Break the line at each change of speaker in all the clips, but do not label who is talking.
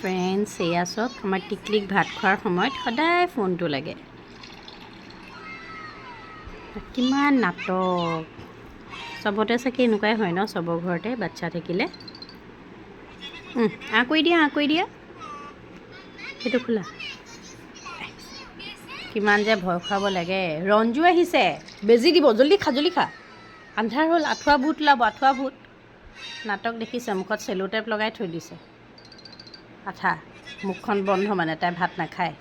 friends এয়া চাওক আমাৰ টিকলিক ভাত খোৱাৰ সময়ত সদায় ফোনটো লাগে কিমান নাটক চবতে চাগে এনেকুৱাই হয় ন চবৰ ঘৰতে বাচ্চা থাকিলে কৰি দিয়া সেইটো খোলা কিমান যে ভয় খুৱাব লাগে ৰঞ্জু আহিছে বেজি দিব জল্দি খা আন্ধাৰ হ'ল আঁঠুৱা ভূত ওলাব আঁঠুৱা ভূত নাটক দেখিছে মুখত চেলো টেপ লগাই থৈ দিছে আঠা মুখখন বন্ধ মানে তাই ভাত নাখায়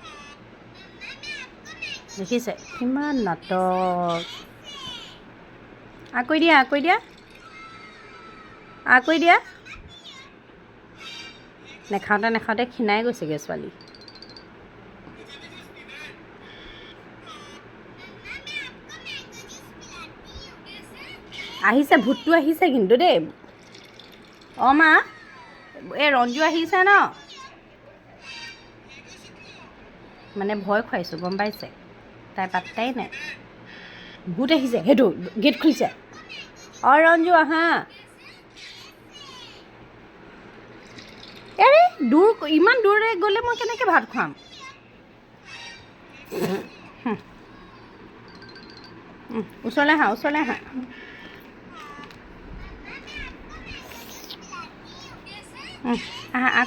দেখিছে কিমান নাটক কৰি দিয়া নেখাওঁতে ক্ষীণাই গৈছেগৈ ছোৱালী আহিছে ভূতটো আহিছে কিন্তু দেই মা এই ৰঞ্জু আহিছে ন মানে ভয় খুৱাইছোঁ গম পাইছে তাই পাত্তাই নাই ভূত আহিছে সেইটো গেট খুলিছে ৰঞ্জু আহা দূৰ ইমান দূৰলৈ গ'লে মই কেনেকৈ ভাত খুৱাম ওচৰলৈ আহা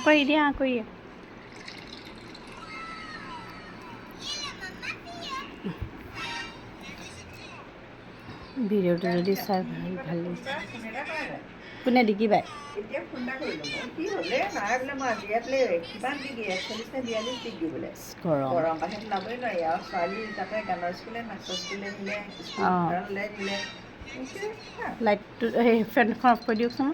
কৰি দিয়া ভিডিঅ'টো যদি চাই ভাল লাগিছে কোনে ডিকি বাই লাইটটো সেই ফেনখন অফ কৰি দিয়কচোন